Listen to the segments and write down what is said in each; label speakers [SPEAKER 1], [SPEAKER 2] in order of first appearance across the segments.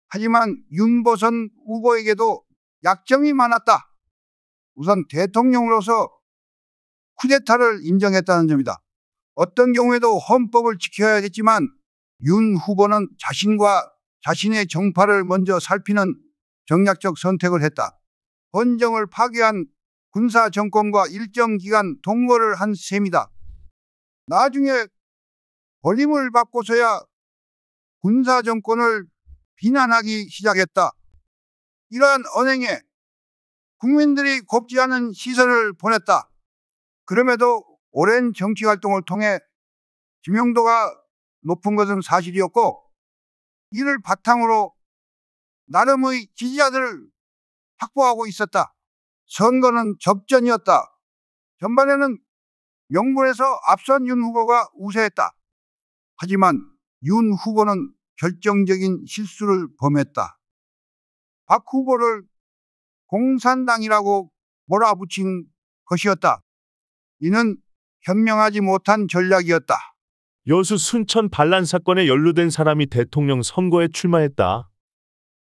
[SPEAKER 1] 하지만 윤보선 후보에게도 약점이 많았다. 우선 대통령으로서 쿠데타를 인정했다는 점이다. 어떤 경우에도 헌법을 지켜야겠지만 윤 후보는 자신과 자신의 정파를 먼저 살피는 정략적 선택을 했다. 헌정을 파괴한 군사 정권과 일정 기간 동거를 한 셈이다. 나중에 벌림을 받고서야 군사 정권을 비난하기 시작했다. 이러한 언행에 국민들이 곱지 않은 시선을 보냈다. 그럼에도 오랜 정치 활동을 통해 지명도가 높은 것은 사실이었고, 이를 바탕으로 나름의 지지자들을 확보하고 있었다. 선거는 접전이었다. 전반에는 명분에서 앞선 윤 후보가 우세했다. 하지만 윤 후보는 결정적인 실수를 범했다. 박 후보를 공산당이라고 몰아붙인 것이었다. 이는 현명하지 못한 전략이었다.
[SPEAKER 2] 여수 순천 반란 사건에 연루된 사람이 대통령 선거에 출마했다.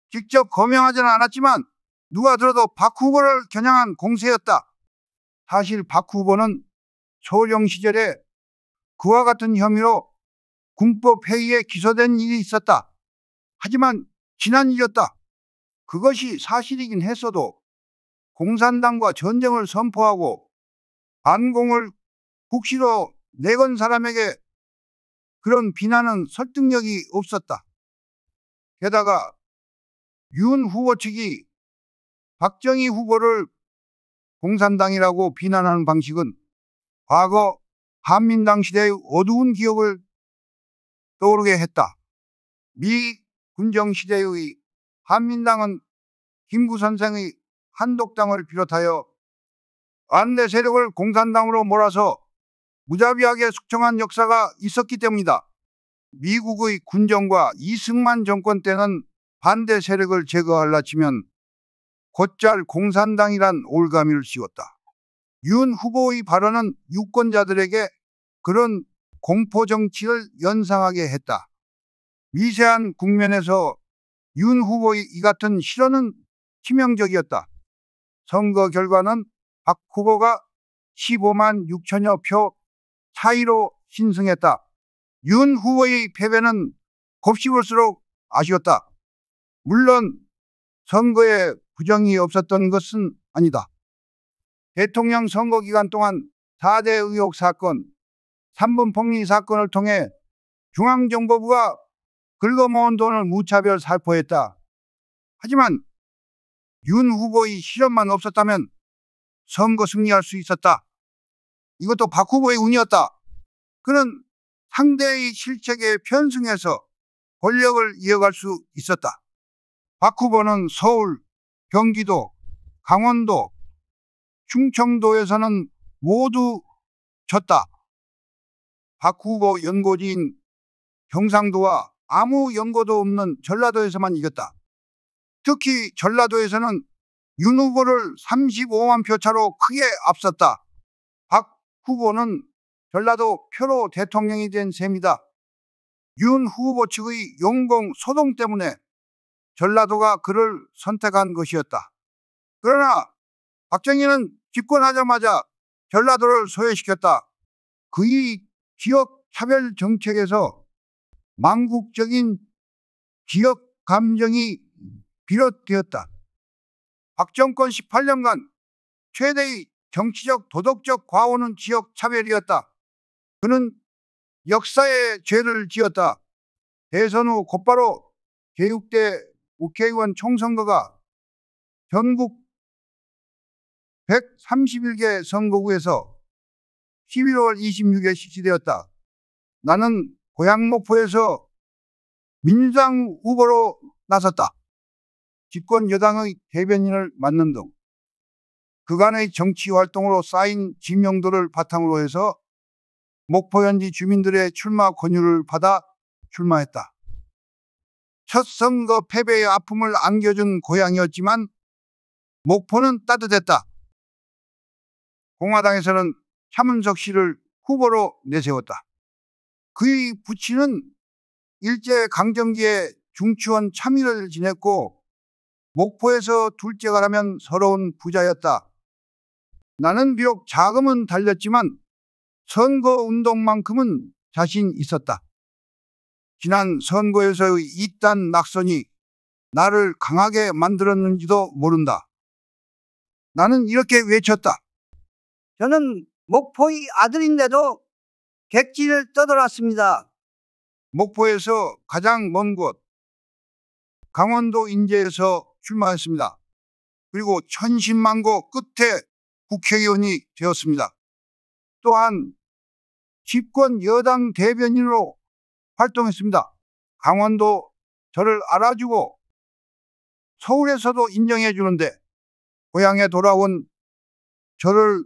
[SPEAKER 1] 직접 거명하지는 않았지만 누가 들어도 박 후보를 겨냥한 공세였다. 사실 박 후보는 초령 시절에 그와 같은 혐의로 군법회의에 기소된 일이 있었다. 하지만 지난 일이었다. 그것이 사실이긴 했어도 공산당과 전쟁을 선포하고 반공을 국시로 내건 사람에게 그런 비난은 설득력이 없었다. 게다가 윤 후보 측이 박정희 후보를 공산당이라고 비난하는 방식은 과거 한민당 시대의 어두운 기억을 떠오르게 했다. 미 군정 시대의 한민당은 김구 선생의 한독당을 비롯하여 반대 세력을 공산당으로 몰아서 무자비하게 숙청한 역사가 있었기 때문이다. 미국의 군정과 이승만 정권 때는 반대 세력을 제거하려 치면 곧잘 공산당이란 올가미를 씌웠다. 윤 후보의 발언은 유권자들에게 그런 공포정치를 연상하게 했다. 미세한 국면에서 윤 후보의 이 같은 실언은 치명적이었다. 선거 결과는 박 후보가 15만 6천여 표 차이로 신승했다. 윤 후보의 패배는 곱씹을수록 아쉬웠다. 물론 선거에 부정이 없었던 것은 아니다. 대통령 선거 기간 동안 4대 의혹 사건, 3분 폭리 사건을 통해 중앙정보부가 긁어모은 돈을 무차별 살포했다. 하지만 윤 후보의 실언만 없었다면 선거 승리할 수 있었다. 이것도 박 후보의 운이었다. 그는 상대의 실책에 편승해서 권력을 이어갈 수 있었다. 박 후보는 서울, 경기도, 강원도, 충청도에서는 모두 졌다. 박 후보 연고지인 경상도와 아무 연고도 없는 전라도에서만 이겼다. 특히 전라도에서는 윤 후보를 35만 표 차로 크게 앞섰다. 박 후보는 전라도 표로 대통령이 된 셈이다. 윤 후보 측의 용공 소동 때문에 전라도가 그를 선택한 것이었다. 그러나 박정희는 집권하자마자 전라도를 소외시켰다. 그의 지역 차별 정책에서 망국적인 지역 감정이 비롯되었다. 박 정권 18년간 최대의 정치적 도덕적 과오는 지역 차별이었다. 그는 역사의 죄를 지었다. 대선 후 곧바로 제6대 국회의원 총선거가 전국 131개 선거구에서 11월 26일 실시되었다. 나는 고향 목포에서 민주당 후보로 나섰다. 집권 여당의 대변인을 맡는 등 그간의 정치 활동으로 쌓인 지명도를 바탕으로 해서 목포 현지 주민들의 출마 권유를 받아 출마했다. 첫 선거 패배의 아픔을 안겨준 고향이었지만 목포는 따뜻했다. 공화당에서는 차문석 씨를 후보로 내세웠다. 그의 부친은 일제강점기에 중추원 참의를 지냈고 목포에서 둘째가라면 서러운 부자였다. 나는 비록 자금은 달렸지만 선거운동만큼은 자신 있었다. 지난 선거에서의 이딴 낙선이 나를 강하게 만들었는지도 모른다. 나는 이렇게 외쳤다.
[SPEAKER 3] 저는 목포의 아들인데도 객지를 떠돌았습니다.
[SPEAKER 1] 목포에서 가장 먼 곳 강원도 인제에서 출마했습니다. 그리고 천신만고 끝에 국회의원이 되었습니다. 또한 집권 여당 대변인으로 활동했습니다. 강원도 저를 알아주고 서울에서도 인정해 주는데 고향에 돌아온 저를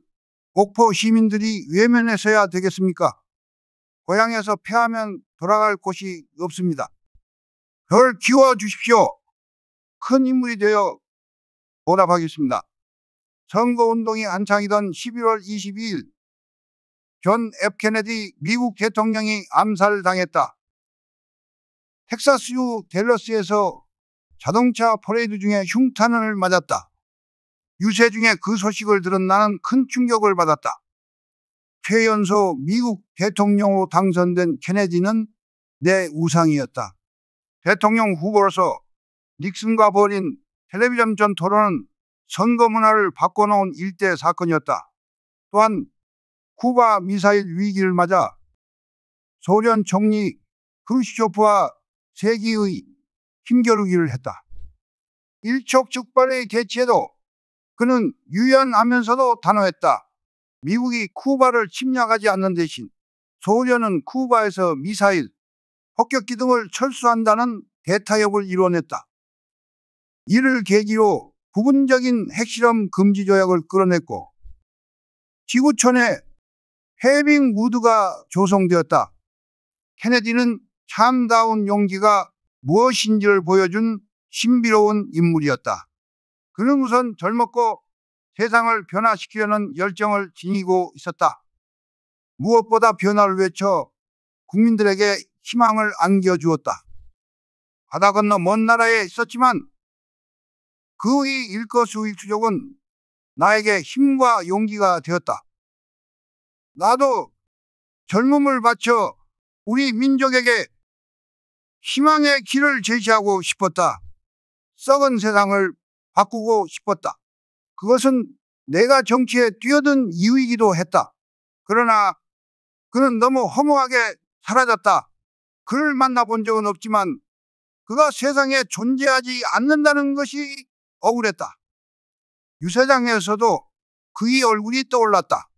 [SPEAKER 1] 목포 시민들이 외면해서야 되겠습니까? 고향에서 패하면 돌아갈 곳이 없습니다. 저를 키워주십시오. 큰 인물이 되어 보답하겠습니다. 선거운동이 한창이던 11월 22일 존 F 케네디 미국 대통령이 암살당했다. 텍사스주 댈러스에서 자동차 퍼레이드 중에 흉탄을 맞았다. 유세 중에 그 소식을 들은 나는 큰 충격을 받았다. 최연소 미국 대통령으로 당선된 케네디는 내 우상이었다. 대통령 후보로서 닉슨과 벌인 텔레비전 전 토론은 선거 문화를 바꿔놓은 일대 사건이었다. 또한 쿠바 미사일 위기를 맞아 소련 총리 크루시초프와 세기의 힘겨루기를 했다. 일촉즉발의 대치에도 그는 유연하면서도 단호했다. 미국이 쿠바를 침략하지 않는 대신 소련은 쿠바에서 미사일, 폭격기 등을 철수한다는 대타협을 이뤄냈다. 이를 계기로 부분적인 핵실험 금지 조약을 끌어냈고 지구촌에 해빙 무드가 조성되었다. 케네디는 참다운 용기가 무엇인지를 보여준 신비로운 인물이었다. 그는 우선 젊었고 세상을 변화시키려는 열정을 지니고 있었다. 무엇보다 변화를 외쳐 국민들에게 희망을 안겨주었다. 바다 건너 먼 나라에 있었지만 그의 일거수일투족은 나에게 힘과 용기가 되었다. 나도 젊음을 바쳐 우리 민족에게 희망의 길을 제시하고 싶었다. 썩은 세상을 바꾸고 싶었다. 그것은 내가 정치에 뛰어든 이유이기도 했다. 그러나 그는 너무 허무하게 사라졌다. 그를 만나본 적은 없지만 그가 세상에 존재하지 않는다는 것이 억울했다. 유세장에서도 그의 얼굴이 떠올랐다.